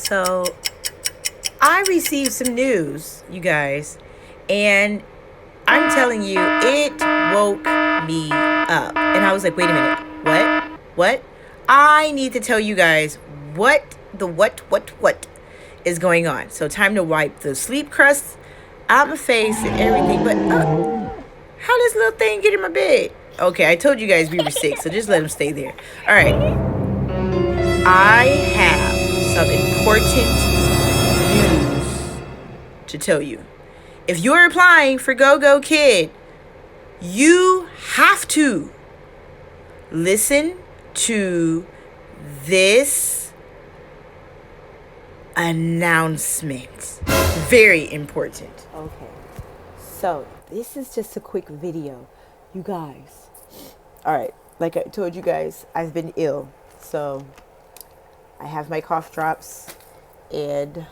So I received some news, you guys, and I'm telling you, it woke me up. And I was like, wait a minute, what? What? I need to tell you guys what is going on. So time to wipe the sleep crust out my face and everything. But how does little thing get in my bed? Okay, I told you guys we were sick, so just let him stay there. All right, I have some important news to tell you. If you're applying for Gogokid, you have to listen to this announcement. Very important. Okay, so this is just a quick video, you guys. All right, like I told you guys, I've been ill. So I have my cough drops, and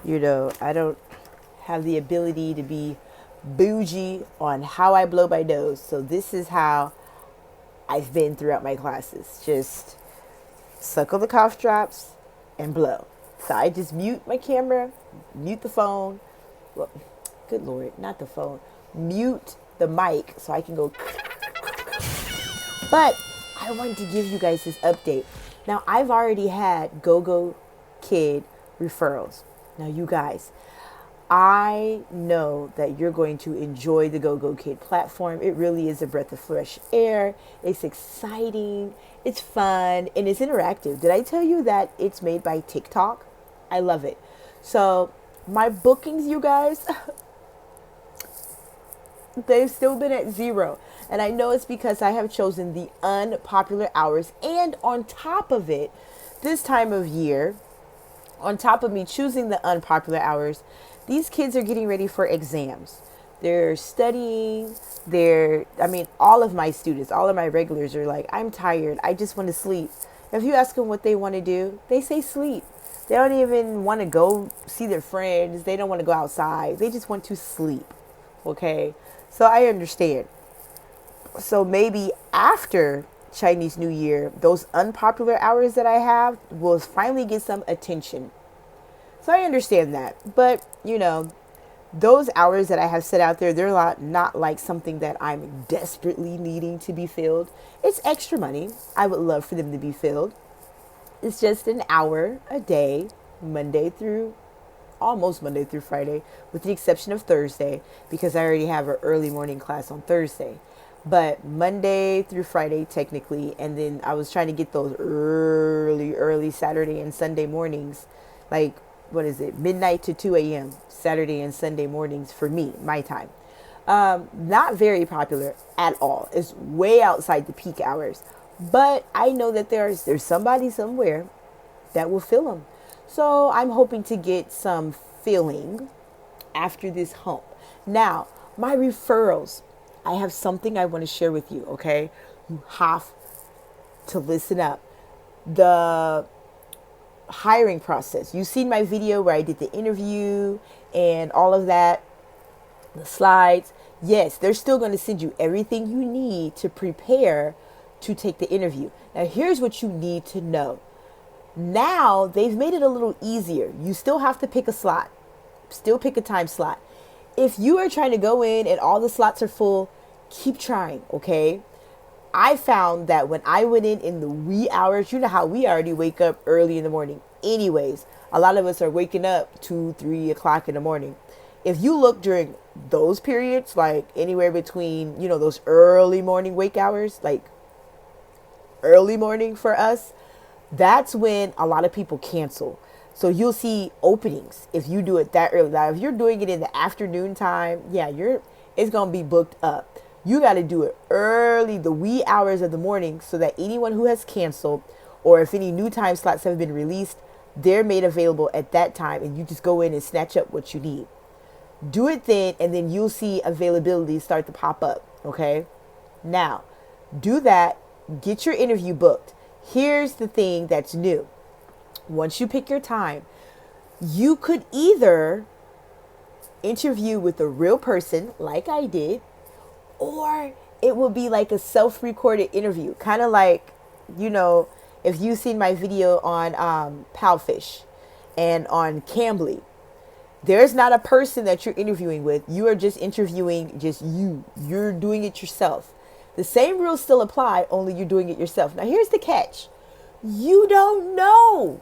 I don't have the ability to be bougie on how I blow my nose. So this is how I've been throughout my classes. Just suckle the cough drops and blow. So I just mute my camera, mute the phone. Well, good Lord, not the phone. Mute the mic so I can go. But I wanted to give you guys this update. Now, I've already had Gogokid referrals. Now, you guys, I know that you're going to enjoy the Gogokid platform. It really is a breath of fresh air. It's exciting, it's fun, and it's interactive. Did I tell you that it's made by TikTok? I love it. So my bookings, you guys, they've still been at 0. And I know it's because I have chosen the unpopular hours. And on top of it, this time of year, on top of me choosing the unpopular hours, these kids are getting ready for exams. They're studying. All of my students, all of my regulars are like, I'm tired. I just want to sleep. If you ask them what they want to do, they say sleep. They don't even want to go see their friends. They don't want to go outside. They just want to sleep. Okay? So I understand. So maybe after Chinese New Year, those unpopular hours that I have will finally get some attention. So I understand that. But, those hours that I have set out there, they're not like something that I'm desperately needing to be filled. It's extra money. I would love for them to be filled. It's just an hour a day, almost Monday through Friday, with the exception of Thursday, because I already have an early morning class on Thursday. But Monday through Friday, technically, and then I was trying to get those early Saturday and Sunday mornings, like, midnight to 2 a.m., Saturday and Sunday mornings for me, my time. Not very popular at all. It's way outside the peak hours. But I know that there's somebody somewhere that will fill them. So I'm hoping to get some filling after this hump. Now, my referrals. I have something I want to share with you, okay? You have to listen up. The hiring process. You've seen my video where I did the interview and all of that, the slides. Yes, they're still going to send you everything you need to prepare to take the interview. Now, here's what you need to know. Now, they've made it a little easier. You still have to pick a slot. Still pick a time slot. If you are trying to go in and all the slots are full, keep trying, okay? I found that when I went in the wee hours, you know how we already wake up early in the morning. Anyways, a lot of us are waking up 2, 3 o'clock in the morning. If you look during those periods, like anywhere between, those early morning wake hours, like early morning for us, that's when a lot of people cancel. So you'll see openings if you do it that early. Now, if you're doing it in the afternoon time, it's going to be booked up. You got to do it early, the wee hours of the morning, so that anyone who has canceled or if any new time slots have been released, they're made available at that time, and you just go in and snatch up what you need. Do it then, and then you'll see availability start to pop up, okay? Now, do that. Get your interview booked. Here's the thing that's new. Once you pick your time, you could either interview with a real person like I did, or it will be like a self-recorded interview. Kind of like, if you've seen my video on Palfish. and on Cambly. There's not a person that you're interviewing with. You are just interviewing just you. You're doing it yourself. The same rules still apply, only you're doing it yourself. Now, here's the catch. You don't know.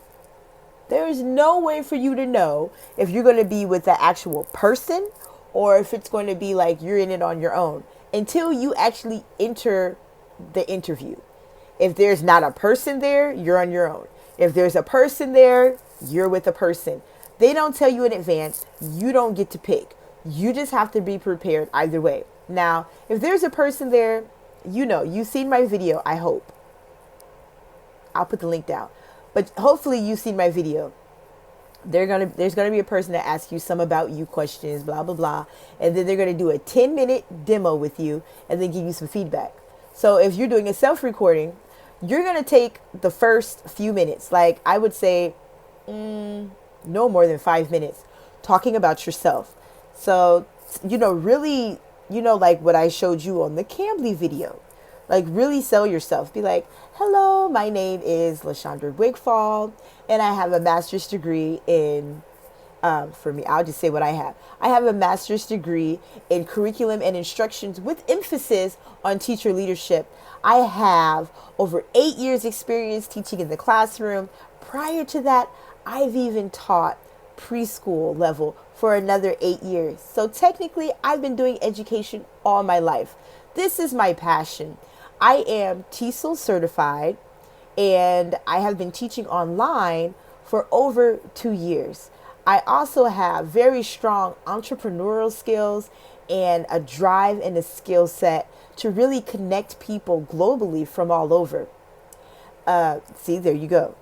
There is no way for you to know if you're going to be with the actual person or if it's going to be like you're in it on your own until you actually enter the interview. If there's not a person there, you're on your own. If there's a person there, you're with a person. They don't tell you in advance. You don't get to pick. You just have to be prepared either way. Now, if there's a person there, you've seen my video, I hope. I'll put the link down. But hopefully you've seen my video. There's gonna be a person that asks you some about you questions, blah, blah, blah. And then they're gonna do a 10-minute demo with you and then give you some feedback. So if you're doing a self-recording, you're gonna take the first few minutes, like I would say, no more than 5 minutes, talking about yourself. So, really, like what I showed you on the Cambly video. Like, really sell yourself. Be like, hello, my name is LaShundra Wigfall, and I have a master's degree in, for me, I'll just say what I have. I have a master's degree in curriculum and instructions with emphasis on teacher leadership. I have over 8 years experience teaching in the classroom. Prior to that, I've even taught preschool level for another 8 years. So technically, I've been doing education all my life. This is my passion. I am TESOL certified, and I have been teaching online for over 2 years. I also have very strong entrepreneurial skills and a drive and a skill set to really connect people globally from all over. See, there you go.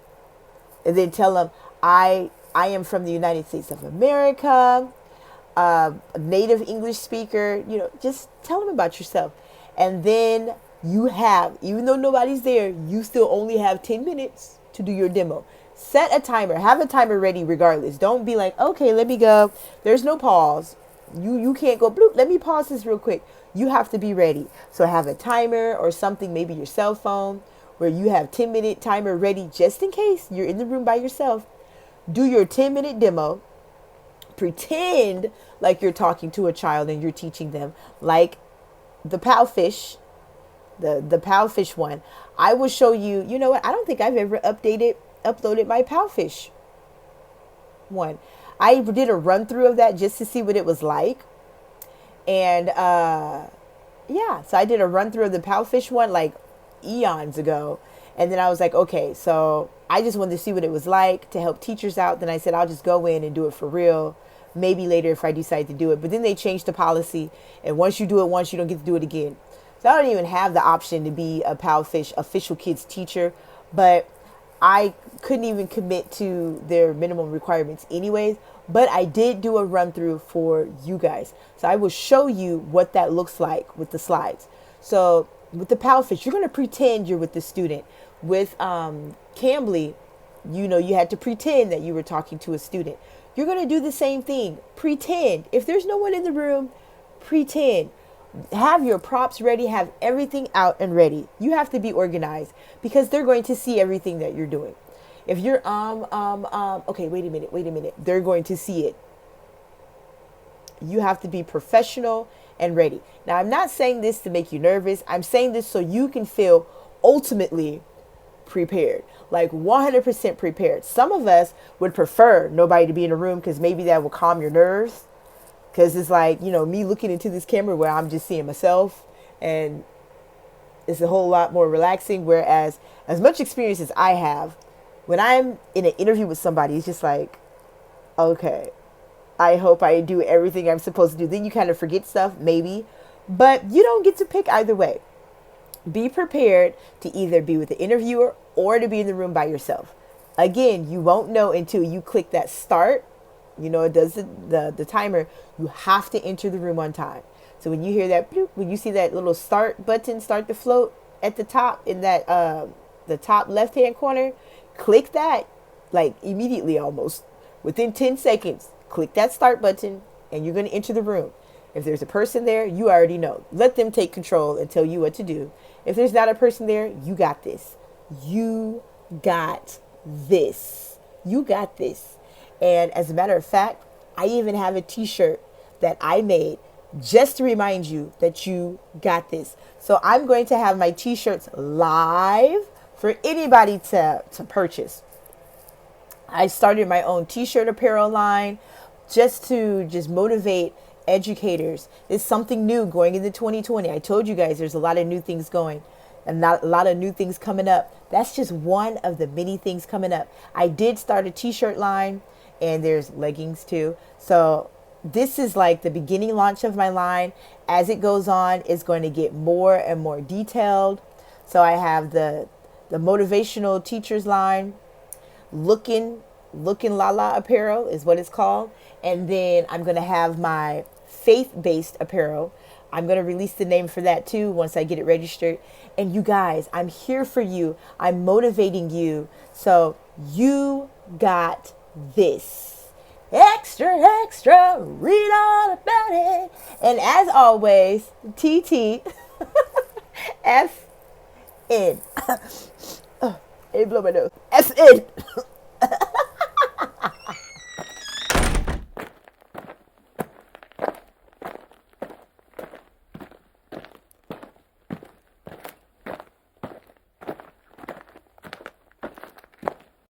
And then tell them, I am from the United States of America, a native English speaker, just tell them about yourself. And then you have, even though nobody's there, you still only have 10 minutes to do your demo. Set a timer. Have a timer ready regardless. Don't be like, okay, let me go. There's no pause. You can't go, bloop, let me pause this real quick. You have to be ready. So have a timer or something, maybe your cell phone, where you have 10-minute timer ready just in case you're in the room by yourself. Do your 10-minute demo. Pretend like you're talking to a child and you're teaching them, like the Powfish, the Powfish one. I will show you, you know what? I don't think I've ever uploaded my Powfish one. I did a run through of that just to see what it was like. And yeah, so I did a run through of the Powfish one like eons ago. And then I was like, okay, so I just wanted to see what it was like to help teachers out. Then I said, I'll just go in and do it for real. Maybe later if I decide to do it. But then they changed the policy. And once you do it once, you don't get to do it again. So I don't even have the option to be a Powfish official kids teacher. But I couldn't even commit to their minimum requirements anyways. But I did do a run through for you guys. So I will show you what that looks like with the slides. So with the Powfish, you're going to pretend you're with the student. With Cambly, you had to pretend that you were talking to a student. You're going to do the same thing. Pretend. If there's no one in the room, pretend. Have your props ready. Have everything out and ready. You have to be organized because they're going to see everything that you're doing. If you're, okay, wait a minute. They're going to see it. You have to be professional and ready. Now, I'm not saying this to make you nervous. I'm saying this so you can feel ultimately prepared, like 100% prepared. Some of us would prefer nobody to be in a room because maybe that will calm your nerves. Because it's like, me looking into this camera where I'm just seeing myself and it's a whole lot more relaxing. Whereas as much experience as I have, when I'm in an interview with somebody, it's just like, okay, I hope I do everything I'm supposed to do. Then you kind of forget stuff, maybe, but you don't get to pick either way. Be prepared to either be with the interviewer or to be in the room by yourself. Again, you won't know until you click that start. It does the timer. You have to enter the room on time. So when you hear that, bloop, when you see that little start button, start to float at the top in that the top left-hand corner, click that like immediately, almost within 10 seconds. Click that start button and you're going to enter the room. If there's a person there, you already know. Let them take control and tell you what to do. If there's not a person there, you got this. You got this. You got this. And as a matter of fact, I even have a t-shirt that I made just to remind you that you got this. So I'm going to have my t-shirts live for anybody to purchase. I started my own t-shirt apparel line just to motivate educators. It's something new going into 2020. I told you guys there's a lot of new things going and not a lot of new things coming up. That's just one of the many things coming up. I did start a t-shirt line, and there's leggings too. So this is like the beginning launch of my line. As it goes on, it's going to get more and more detailed. So I have the motivational teachers line, looking Lala apparel is what it's called. And then I'm going to have my faith-based apparel. I'm going to release the name for that too once I get it registered. And you guys, I'm here for you. I'm motivating you. So you got this. Extra, extra, read all about it. And as always, TT, FN. It blow my nose. FN.